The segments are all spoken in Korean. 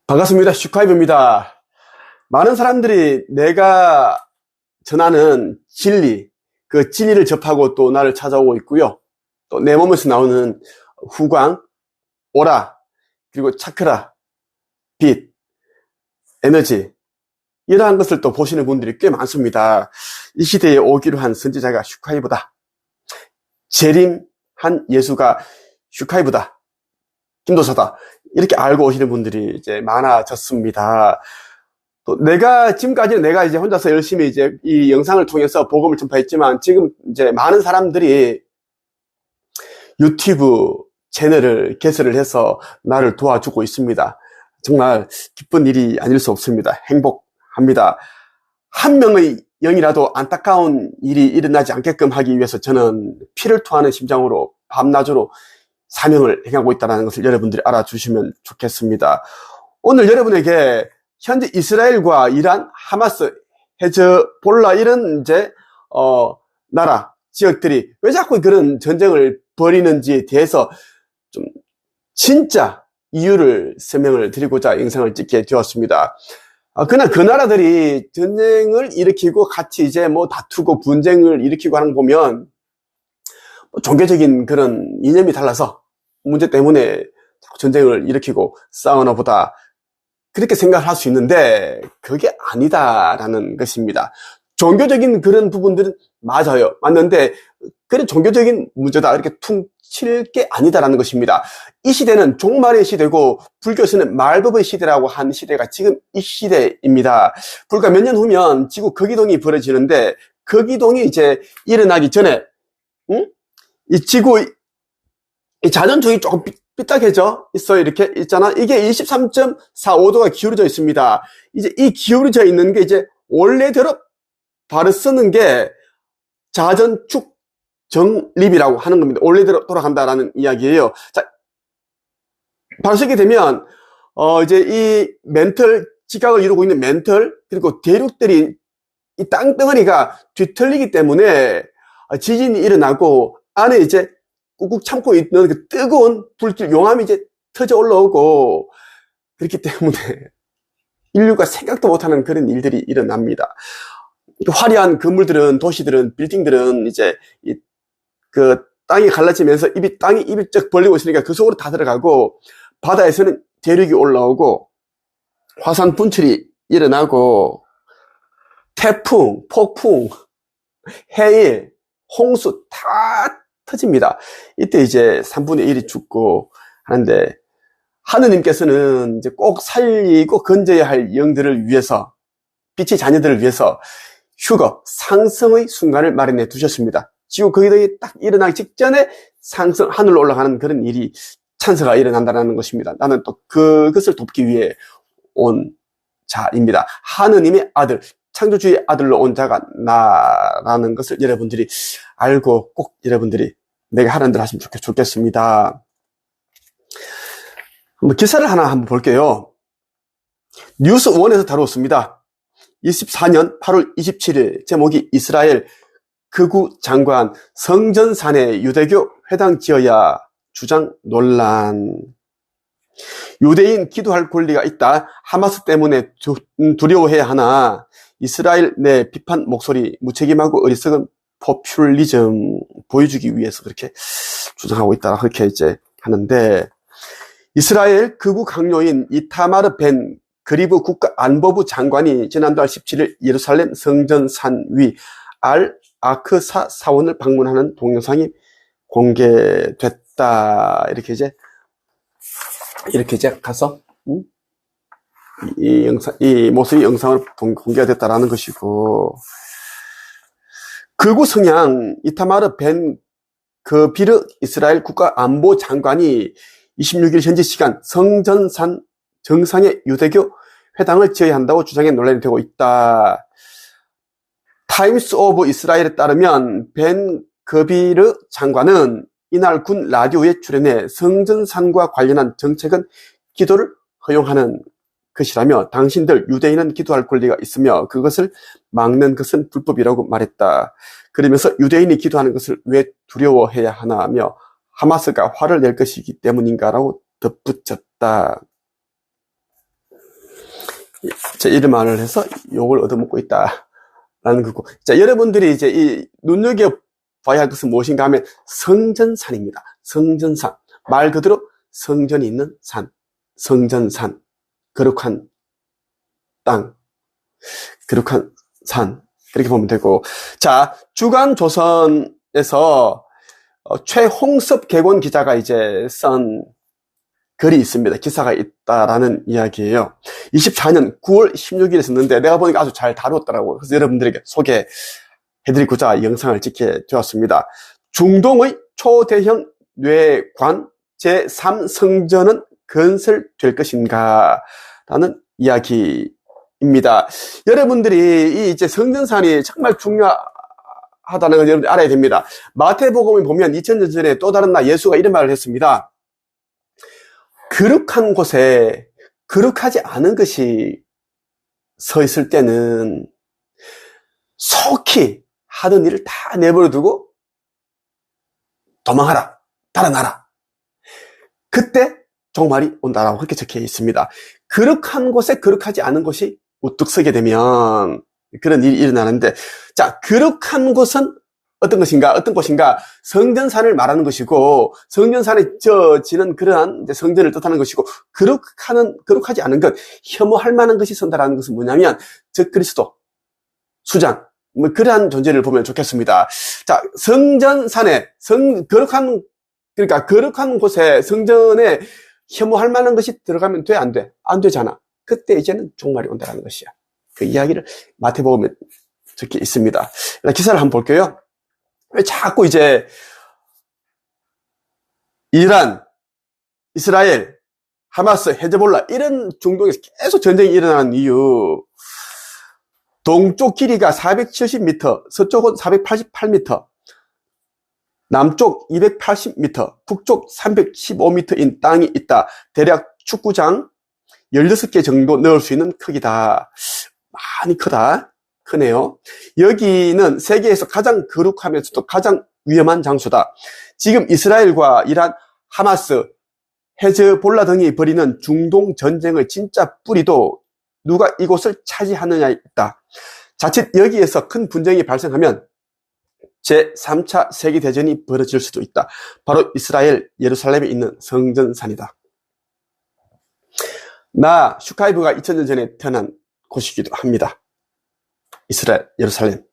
반갑습니다. 슈카이브입니다. 많은 사람들이 내가 전하는 진리, 그 진리를 접하고 또 나를 찾아오고 있고요. 또 내 몸에서 나오는 후광, 오라, 그리고 차크라, 빛, 에너지, 이러한 것을 또 보시는 분들이 꽤 많습니다. 이 시대에 오기로 한 선지자가 슈카이브다. 재림한 예수가 슈카이브다. 김도사다. 이렇게 알고 오시는 분들이 이제 많아졌습니다. 또 지금까지는 내가 이제 혼자서 열심히 이제 이 영상을 통해서 복음을 전파했지만 지금 이제 많은 사람들이 유튜브 채널을 개설을 해서 나를 도와주고 있습니다. 정말 기쁜 일이 아닐 수 없습니다. 행복합니다. 한 명의 영이라도 안타까운 일이 일어나지 않게끔 하기 위해서 저는 피를 토하는 심장으로 밤낮으로 사명을 행하고 있다는 것을 여러분들이 알아주시면 좋겠습니다. 오늘 여러분에게 현재 이스라엘과 이란, 하마스, 헤즈볼라 이런 이제 나라 지역들이 왜 자꾸 그런 전쟁을 벌이는지에 대해서 좀 진짜 이유를 설명을 드리고자 영상을 찍게 되었습니다. 그러나 그 나라들이 전쟁을 일으키고 같이 이제 뭐 다투고 분쟁을 일으키고 하는 거 보면 종교적인 그런 이념이 달라서 문제 때문에 자꾸 전쟁을 일으키고 싸우나 보다 그렇게 생각을 할 수 있는데 그게 아니다라는 것입니다. 종교적인 그런 부분들은 맞아요. 맞는데 그런 종교적인 문제다 이렇게 퉁칠 게 아니다라는 것입니다. 이 시대는 종말의 시대고 불교에서는 말법의 시대라고 한 시대가 지금 이 시대입니다. 불과 몇 년 후면 지구 거기동이 벌어지는데 거기동이 이제 일어나기 전에 이 지구 이 자전축이 조금 삐딱해져 있어요. 이렇게 있잖아. 이게 23.45도가 기울어져 있습니다. 이제 이 기울어져 있는 게 이제 원래대로 바로 쓰는 게 자전축 정립이라고 하는 겁니다. 원래대로 돌아간다라는 이야기예요. 자, 바로 쓰게 되면 이제 이 멘틀 지각을 이루고 있는 멘틀 그리고 대륙들이 이 땅덩어리가 뒤틀리기 때문에 지진이 일어나고 안에 이제 꾹꾹 참고 있는 그 뜨거운 불길 용암이 이제 터져 올라오고 그렇기 때문에 인류가 생각도 못하는 그런 일들이 일어납니다. 화려한 건물들은 도시들은 빌딩들은 이제 그 땅이 갈라지면서 땅이 입이 쩍 벌리고 있으니까 그 속으로 다 들어가고 바다에서는 대륙이 올라오고 화산 분출이 일어나고 태풍, 폭풍, 해일, 홍수 다 터집니다. 이때 이제 3분의 1이 죽고 하는데 하느님께서는 이제 꼭 살리고 건져야 할 영들을 위해서 빛의 자녀들을 위해서 휴거, 상승의 순간을 마련해 두셨습니다. 지구 거기동이 딱 일어나기 직전에 상승, 하늘로 올라가는 그런 일이 찬사가 일어난다는 것입니다. 나는 또 그것을 돕기 위해 온 자입니다. 하느님의 아들, 창조주의 아들로 온 자가 나라는 것을 여러분들이 알고 꼭 여러분들이 내가 하는 대로 하시면 좋겠습니다. 한번 기사를 하나 한번 볼게요. 뉴스원에서 다루었습니다. 24년 8월 27일 제목이 이스라엘 극우 장관 성전산에 유대교 회당 지어야 주장 논란. 유대인 기도할 권리가 있다. 하마스 때문에 두려워해야 하나. 이스라엘 내 비판 목소리 무책임하고 어리석은 포퓰리즘 보여주기 위해서 그렇게 주장하고 있다. 그렇게 이제 하는데 이스라엘 극우 강요인 이타마르 벤 그리브 국가안보부 장관이 지난달 17일 예루살렘 성전산 위 알 아크사 사원을 방문하는 동영상이 공개됐다. 이렇게 이제 가서 이 모습이 영상으로 공개가 됐다라는 것이고 극우 성향 이타마르 벤 그비르 이스라엘 국가안보 장관이 26일 현지 시간 성전산 정상에 유대교 회당을 지어야 한다고 주장해 논란이 되고 있다. 타임스 오브 이스라엘에 따르면 벤 그비르 장관은 이날 군 라디오에 출연해 성전산과 관련한 정책은 기도를 허용하는 것이라며 당신들 유대인은 기도할 권리가 있으며 그것을 막는 것은 불법이라고 말했다. 그러면서 유대인이 기도하는 것을 왜 두려워해야 하나며 하마스가 화를 낼 것이기 때문인가라고 덧붙였다. 자, 이런 말을 해서 욕을 얻어먹고 있다라는 거고. 자, 여러분들이 이제 이 눈여겨봐야 할 것은 무엇인가 하면 성전산입니다. 성전산. 말 그대로 성전이 있는 산. 성전산. 거룩한 땅. 거룩한 산. 그렇게 보면 되고. 자, 주간조선에서 최홍섭 개곤 기자가 이제 쓴 글이 있습니다. 기사가 있다라는 이야기예요. 24년 9월 16일에 썼는데 내가 보니까 아주 잘 다뤘더라고요. 그래서 여러분들에게 소개해드리고자 영상을 찍게 되었습니다. 중동의 초대형 뇌관 제3성전은 건설될 것인가? 라는 이야기입니다. 여러분들이 이 이제 성전산이 정말 중요하다는 걸 여러분들 알아야 됩니다. 마태복음에 보면 2000년 전에 또 다른 날 예수가 이런 말을 했습니다. 거룩한 곳에 거룩하지 않은 것이 서 있을 때는 속히 하던 일을 다 내버려 두고 도망하라, 달아나라. 그때 종말이 온다라고 그렇게 적혀 있습니다. 거룩한 곳에 거룩하지 않은 것이 우뚝 서게 되면 그런 일이 일어나는데, 자, 거룩한 곳은 어떤 것인가? 어떤 곳인가? 성전산을 말하는 것이고, 성전산에 지는 그러한 이제 성전을 뜻하는 것이고, 거룩하지 않은 것, 혐오할 만한 것이 선다라는 것은 뭐냐면, 즉 그리스도, 수장, 뭐 그러한 존재를 보면 좋겠습니다. 자, 성전산에 그러니까 거룩한 곳에 성전에 혐오할 만한 것이 들어가면 돼, 안 돼? 안 되잖아. 그때 이제는 종말이 온다는 것이야. 그 이야기를 마태복음에 적혀 있습니다. 기사를 한번 볼게요. 왜 자꾸 이제 이란, 이스라엘, 하마스, 헤즈볼라 이런 중동에서 계속 전쟁이 일어나는 이유, 동쪽 길이가 470m, 서쪽은 488m, 남쪽 280m, 북쪽 315m인 땅이 있다. 대략 축구장 16개 정도 넣을 수 있는 크기다. 많이 크다. 크네요. 여기는 세계에서 가장 거룩하면서도 가장 위험한 장소다. 지금 이스라엘과 이란, 하마스, 헤즈볼라 등이 벌이는 중동 전쟁의 진짜 뿌리도 누가 이곳을 차지하느냐에 있다. 자칫 여기에서 큰 분쟁이 발생하면 제3차 세계대전이 벌어질 수도 있다. 바로 이스라엘 예루살렘에 있는 성전산이다. 나 슈카이브가 2000년 전에 태어난 곳이기도 합니다. 이스라엘 예루살렘.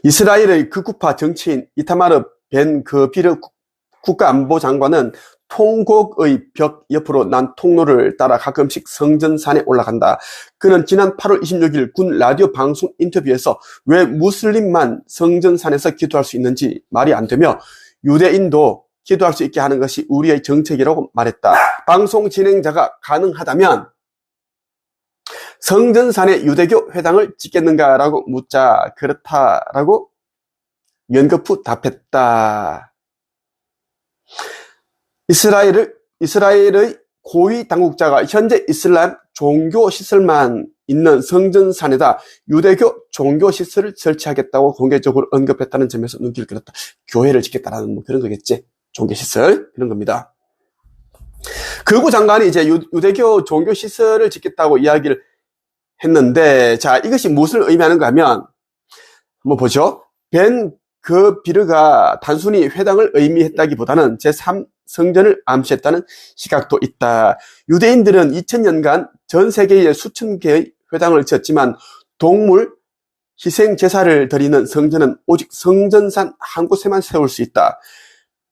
이스라엘의 극우파 정치인 이타마르 벤 그비르 국가안보장관은 통곡의 벽 옆으로 난 통로를 따라 가끔씩 성전산에 올라간다. 그는 지난 8월 26일 군 라디오 방송 인터뷰에서 왜 무슬림만 성전산에서 기도할 수 있는지 말이 안 되며 유대인도 기도할 수 있게 하는 것이 우리의 정책이라고 말했다. 방송 진행자가 가능하다면 성전산에 유대교 회당을 짓겠는가라고 묻자 그렇다라고 연거푸 답했다. 이스라엘의 고위 당국자가 현재 이슬람 종교시설만 있는 성전산에다 유대교 종교시설을 설치하겠다고 공개적으로 언급했다는 점에서 눈길을 끌었다. 교회를 짓겠다라는 뭐 그런 거겠지. 종교시설 그런 겁니다. 극우 장관이 이제 유대교 종교시설을 짓겠다고 이야기를 했는데, 자, 이것이 무엇을 의미하는가 하면 한번 보죠. 벤 그비르가 단순히 회당을 의미했다기보다는 제3성전을 암시했다는 시각도 있다. 유대인들은 2000년간 전 세계에 수천 개의 회당을 지었지만 동물 희생 제사를 드리는 성전은 오직 성전산 한 곳에만 세울 수 있다.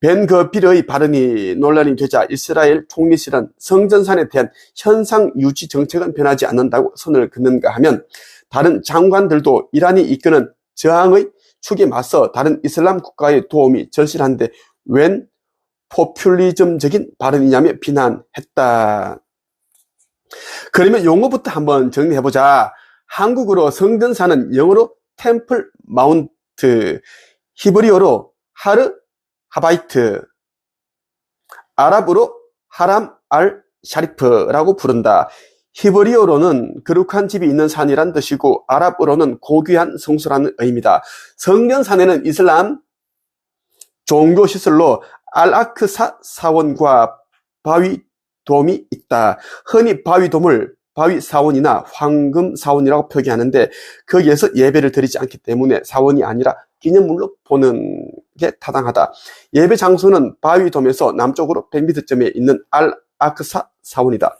벤 그비르의 발언이 논란이 되자 이스라엘 총리실은 성전산에 대한 현상 유지 정책은 변하지 않는다고 선을 긋는가 하면 다른 장관들도 이란이 이끄는 저항의 축에 맞서 다른 이슬람 국가의 도움이 절실한데 웬 포퓰리즘적인 발언이냐며 비난했다. 그러면 용어부터 한번 정리해보자. 한국어로 성전산은 영어로 템플 마운트, 히브리어로 하바이트, 아랍어로 하람 알 샤리프라고 부른다. 히브리어로는 거룩한 집이 있는 산이란 뜻이고 아랍어로는 고귀한 성소라는 의미다. 성전산에는 이슬람 종교시설로 알아크사 사원과 바위 돔이 있다. 흔히 바위돔을 바위사원이나 황금사원이라고 표기하는데 거기에서 예배를 드리지 않기 때문에 사원이 아니라 기념물로 보는 게 타당하다. 예배 장소는 바위돔에서 남쪽으로 100m쯤에 있는 알아크사 사원이다.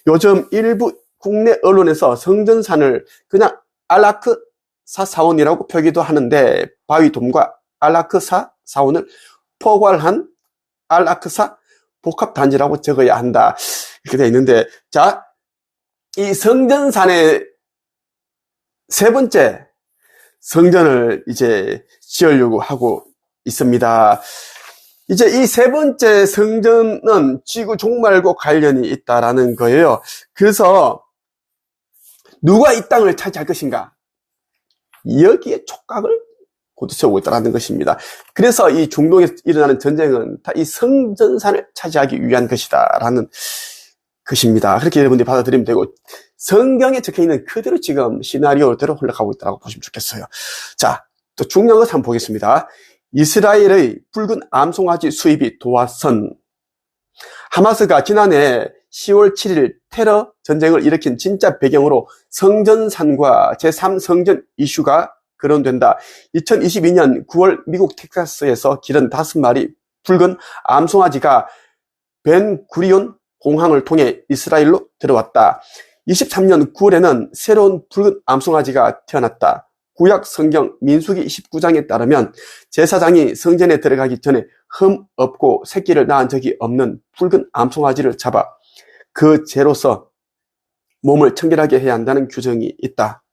요즘 일부 국내 언론에서 성전산을 그냥 알아크사 사원이라고 표기도 하는데 바위돔과 알아크사 사원을 포괄한 알아크사 복합단지라고 적어야 한다. 이렇게 되어 있는데, 자, 이 성전산의 세 번째 성전을 이제 지으려고 하고 있습니다. 이제 이 세 번째 성전은 지구 종말과 관련이 있다라는 거예요. 그래서 누가 이 땅을 차지할 것인가? 여기에 촉각을 고두세우고 있다는 것입니다. 그래서 이 중동에서 일어나는 전쟁은 다 이 성전산을 차지하기 위한 것이다라는 것입니다. 그렇게 여러분들이 받아들이면 되고, 성경에 적혀있는 그대로 지금 시나리오대로 흘러가고 있다고 보시면 좋겠어요. 자, 또 중요한 것을 한번 보겠습니다. 이스라엘의 붉은 암송아지 수입이 도화선. 하마스가 지난해 10월 7일 테러 전쟁을 일으킨 진짜 배경으로 성전산과 제3성전 이슈가 거론된다. 2022년 9월 미국 텍사스에서 기른 5마리 붉은 암송아지가 벤구리온 공항을 통해 이스라엘로 들어왔다. 23년 9월에는 새로운 붉은 암송아지가 태어났다. 구약 성경 민수기 19장에 따르면 제사장이 성전에 들어가기 전에 흠 없고 새끼를 낳은 적이 없는 붉은 암송아지를 잡아 그 죄로서 몸을 청결하게 해야 한다는 규정이 있다.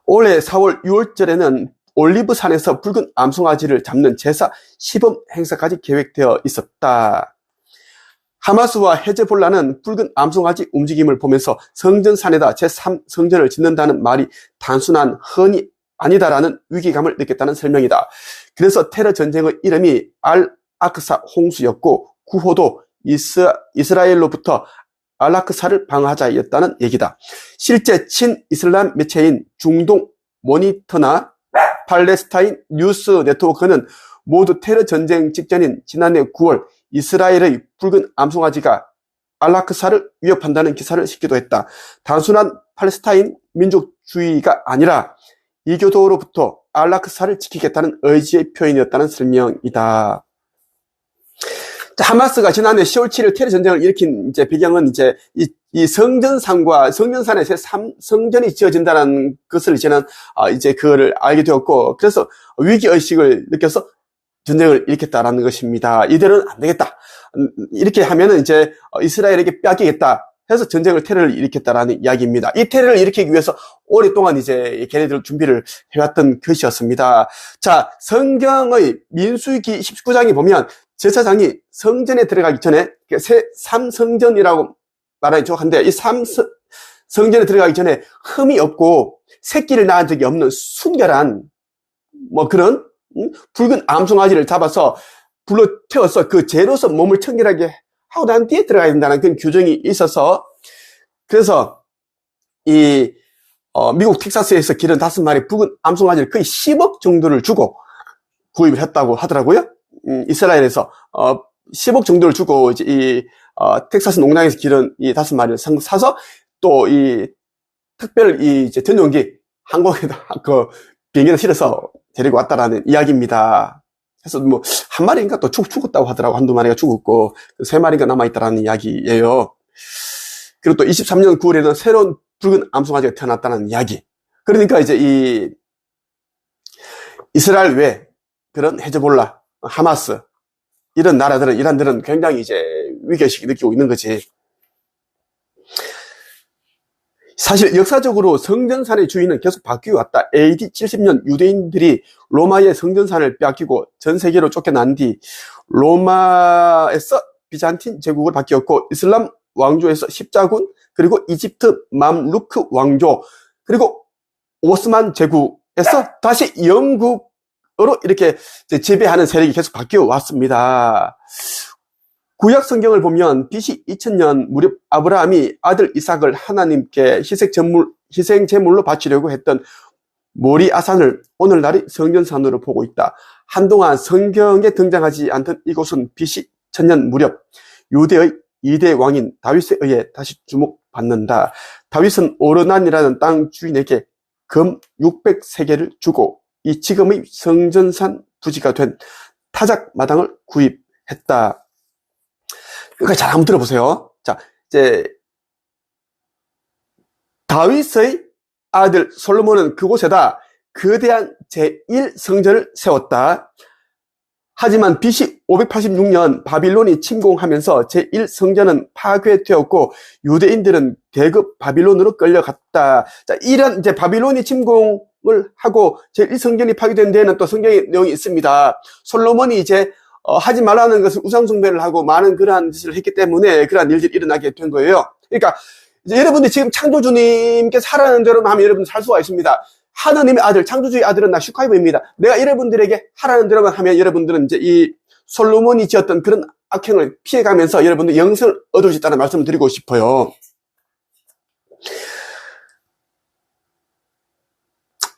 올해 4월 6월절에는 올리브산에서 붉은 암송아지를 잡는 제사 시범 행사까지 계획되어 있었다. 하마스와 헤즈볼라는 붉은 암송아지 움직임을 보면서 성전산에다 제3성전을 짓는다는 말이 단순한 헌이 아니다라는 위기감을 느꼈다는 설명이다. 그래서 테러 전쟁의 이름이 알아크사 홍수였고 구호도 이스라엘로부터 알아크사를 방어하자였다는 얘기다. 실제 친이슬람 매체인 중동 모니터나 팔레스타인 뉴스 네트워크는 모두 테러 전쟁 직전인 지난해 9월 이스라엘의 붉은 암송아지가 알아크사를 위협한다는 기사를 싣기도 했다. 단순한 팔레스타인 민족주의가 아니라 이교도로부터 알아크사를 지키겠다는 의지의 표현이었다는 설명이다. 하마스가 지난해 10월 7일 테러 전쟁을 일으킨 이제 배경은 이제 이 성전산과 성전산에 제3성전이 지어진다는 것을 이제는 이제 그거를 알게 되었고, 그래서 위기의식을 느껴서 전쟁을 일으켰다라는 것입니다. 이대로는 안 되겠다. 이렇게 하면은 이제 이스라엘에게 뺏기겠다 해서 테러를 일으켰다라는 이야기입니다. 이 테러를 일으키기 위해서 오랫동안 이제 걔네들 준비를 해왔던 것이었습니다. 자, 성경의 민수기 19장에 보면 제사장이 성전에 들어가기 전에 삼성전이라고 말하기 정확한데 이 삼성전에 들어가기 전에 흠이 없고 새끼를 낳은 적이 없는 순결한 뭐 그런 붉은 암송아지를 잡아서 불러 태워서 그 죄로서 몸을 청결하게 하고 난 뒤에 들어가야 된다는 그런 규정이 있어서, 그래서 미국 텍사스에서 기른 5마리 붉은 암송아지를 거의 10억 정도를 주고 구입을 했다고 하더라고요. 이스라엘에서 10억 정도를 주고 이제 텍사스 농장에서 기른 이 5마리를 사서 또 특별 이제 전용기 항공에다 그 비행기에 실어서 데리고 왔다라는 이야기입니다. 그래서 뭐 한 마리인가 또 죽었다고 하더라고. 한두 마리가 죽었고 3마리가 남아있다라는 이야기예요. 그리고 또 23년 9월에는 새로운 붉은 암송아지가 태어났다는 이야기. 그러니까 이제 이스라엘 외 그런 헤즈볼라, 하마스 이런 나라들은, 이란들은 굉장히 이제 위기의식을 느끼고 있는 거지. 사실 역사적으로 성전산의 주인은 계속 바뀌어 왔다. AD 70년 유대인들이 로마의 성전산을 빼앗기고 전 세계로 쫓겨난 뒤 로마에서 비잔틴 제국을 바뀌었고 이슬람 왕조에서 십자군, 그리고 이집트 맘루크 왕조, 그리고 오스만 제국에서 다시 영국으로 이렇게 지배하는 세력이 계속 바뀌어 왔습니다. 구약 성경을 보면 BC 2000년 무렵 아브라함이 아들 이삭을 하나님께 희생 제물로 바치려고 했던 모리아산을 오늘날의 성전산으로 보고 있다. 한동안 성경에 등장하지 않던 이곳은 BC 1000년 무렵 유대의 2대 왕인 다윗에 의해 다시 주목받는다. 다윗은 오르난이라는 땅 주인에게 금 600세겔을 주고 이 지금의 성전산 부지가 된 타작 마당을 구입했다. 그러니까 잘 한번 들어보세요. 자, 이제 다윗의 아들 솔로몬은 그곳에다 거대한 제1성전을 세웠다. 하지만 BC 586년 바빌론이 침공하면서 제1성전은 파괴되었고 유대인들은 대급 바빌론으로 끌려갔다. 자, 이런 이제 바빌론이 침공을 하고 제1성전이 파괴된 데에는 또 성경의 내용이 있습니다. 솔로몬이 이제 하지 말라는 것을 우상숭배를 하고 많은 그러한 짓을 했기 때문에 그러한 일들이 일어나게 된 거예요. 그러니까 이제 여러분들이 지금 창조주님께서 하라는 대로만 하면 여러분 살 수가 있습니다. 하나님의 아들, 창조주의 아들은 나 슈카이브입니다. 내가 여러분들에게 하라는 대로만 하면 여러분들은 이제 이 솔로몬이 지었던 그런 악행을 피해가면서 여러분들 영생을 얻을 수 있다는 말씀을 드리고 싶어요.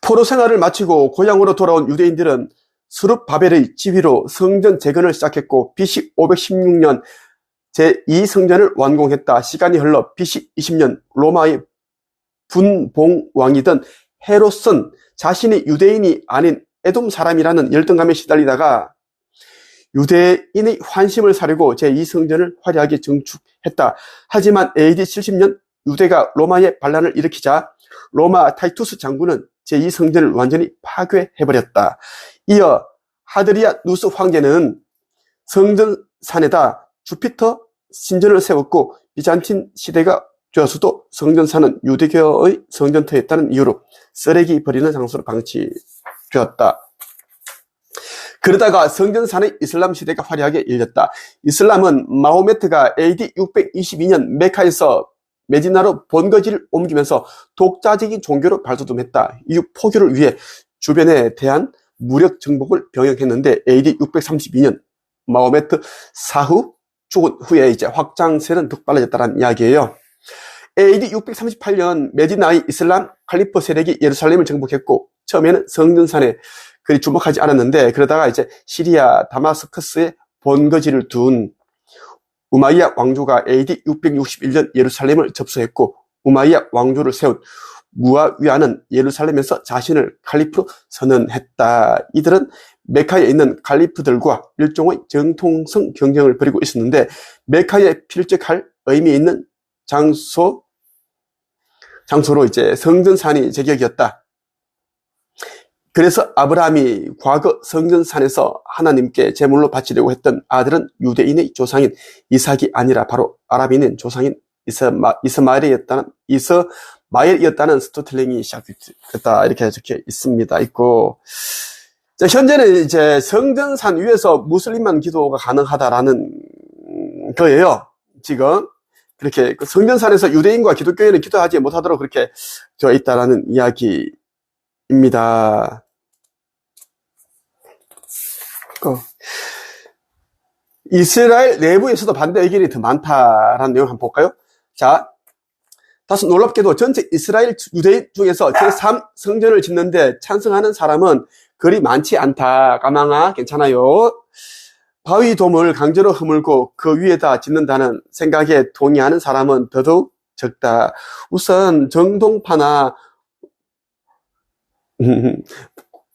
포로 생활을 마치고 고향으로 돌아온 유대인들은 스룹바벨의 지휘로 성전 재건을 시작했고 BC 516년 제2성전을 완공했다. 시간이 흘러 BC 20년 로마의 분봉왕이던 헤롯은 자신이 유대인이 아닌 에돔 사람이라는 열등감에 시달리다가 유대인의 환심을 사려고 제2성전을 화려하게 증축했다. 하지만 AD 70년 유대가 로마에 반란을 일으키자 로마 타이투스 장군은 제2성전을 완전히 파괴해버렸다. 이어 하드리아 누스 황제는 성전산에다 주피터 신전을 세웠고 비잔틴 시대가 되어서도 성전산은 유대교의 성전터였다는 이유로 쓰레기 버리는 장소로 방치되었다. 그러다가 성전산의 이슬람 시대가 화려하게 열렸다. 이슬람은 마호메트가 AD 622년 메카에서 메디나로 본거지를 옮기면서 독자적인 종교로 발돋움했다. 이 포교를 위해 주변에 대한 무력 정복을 병행했는데 AD 632년 마호메트 사후 죽은 후에 이제 확장세는 더 빨라졌다는 이야기예요. AD 638년 메디나의 이슬람 칼리프 세력이 예루살렘을 정복했고 처음에는 성전산에 그리 주목하지 않았는데 그러다가 이제 시리아 다마스커스에 본거지를 둔 우마이야 왕조가 AD 661년 예루살렘을 접수했고 우마이야 왕조를 세운 무아위아는 예루살렘에서 자신을 칼리프로 선언했다. 이들은 메카에 있는 칼리프들과 일종의 정통성 경쟁을 벌이고 있었는데 메카에 필적할 의미 있는 장소로 이제 성전산이 제격이었다. 그래서 아브라함이 과거 성전산에서 하나님께 제물로 바치려고 했던 아들은 유대인의 조상인 이삭이 아니라 바로 아랍인인 조상인 이스마엘이었다는 스토틀링이 시작됐다. 이렇게 적혀 있습니다. 있고, 자, 현재는 이제 성전산 위에서 무슬림만 기도가 가능하다라는 거예요. 지금. 그렇게 성전산에서 유대인과 기독교인은 기도하지 못하도록 그렇게 되어 있다라는 이야기입니다. 이스라엘 내부에서도 반대 의견이 더 많다라는 내용 한번 볼까요? 자, 다소 놀랍게도 전체 이스라엘 유대인 중에서 제3성전을 짓는데 찬성하는 사람은 그리 많지 않다. 까망아, 괜찮아요. 바위돔을 강제로 허물고 그 위에다 짓는다는 생각에 동의하는 사람은 더더욱 적다. 우선 정동파나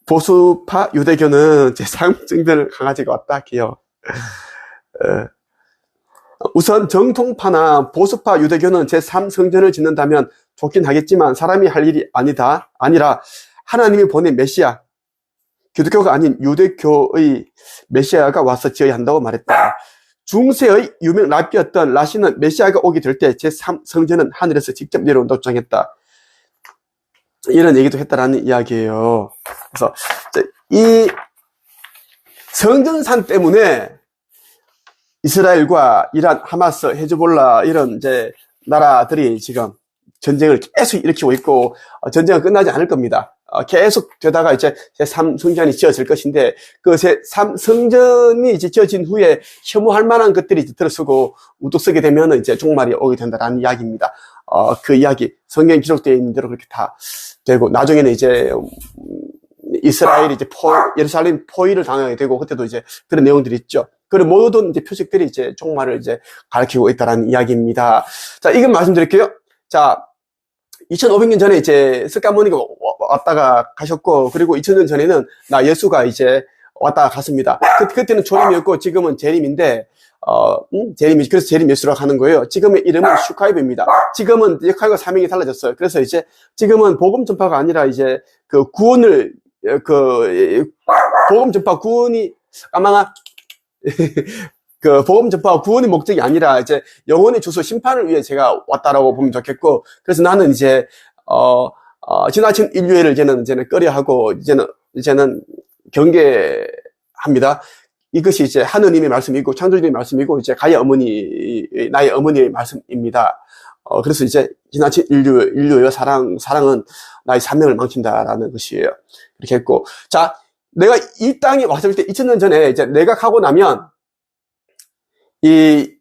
보수파 유대교는 제3성전을 강하지가 않다 기요. 우선 정통파나 보수파 유대교는 제3성전을 짓는다면 좋긴 하겠지만 사람이 할 일이 아니라 하나님이 보낸 메시아, 기독교가 아닌 유대교의 메시아가 와서 지어야 한다고 말했다. 중세의 유명 랍비였던 라시는 메시아가 오게 될 때 제3성전은 하늘에서 직접 내려온다고 주장했다. 이런 얘기도 했다라는 이야기예요. 그래서 이 성전산 때문에 이스라엘과 이란, 하마스, 헤즈볼라 이런 이제 나라들이 지금 전쟁을 계속 일으키고 있고 전쟁은 끝나지 않을 겁니다. 계속 되다가 이제 제3성전이 지어질 것인데 그 제3성전이 이제 지어진 후에 혐오할 만한 것들이 들어서고 우뚝 서게 되면 이제 종말이 오게 된다라는 이야기입니다. 그 이야기 성경에 기록되어 있는 대로 그렇게 다 되고 나중에는 이제 이스라엘이 이제 예루살렘 포위를 당하게 되고 그때도 이제 그런 내용들이 있죠. 그런 모든 이제 표식들이 이제 종말을 이제 가리키고 있다라는 이야기입니다. 자, 이건 말씀드릴게요. 자, 2500년 전에 이제 석가모니가 왔다가 가셨고, 그리고 2000년 전에는 예수가 이제 왔다가 갔습니다. 그때는 초림이었고, 지금은 재림인데, 그래서 재림 예수라고 하는 거예요. 지금의 이름은 슈카이브입니다. 지금은 역할과 사명이 달라졌어요. 그래서 이제 지금은 복음 전파가 아니라 이제 그 구원을, 복음 전파 구원이, 아마, 그 복음 전파와 구원의 목적이 아니라 이제 영혼의 주소 심판을 위해 제가 왔다라고 보면 좋겠고, 그래서 나는 이제 지나친 인류애를 이제는 꺼려하고 이제는 경계합니다. 이것이 이제 하느님의 말씀이고 창조주의 말씀이고 이제 나의 어머니의 말씀입니다. 그래서 이제 지나친 인류의 사랑은 나의 사명을 망친다라는 것이에요. 이렇게 했고, 자, 내가 이 땅에 왔을 때 2000년 전에 이제 내가 가고 나면 이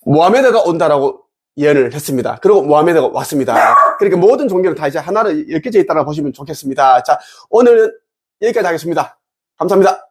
모하메드가 온다라고 예언을 했습니다. 그리고 모하메드가 왔습니다. 그러니까 모든 종교는 다 이제 하나로 엮여져 있다고 보시면 좋겠습니다. 자, 오늘은 여기까지 하겠습니다. 감사합니다.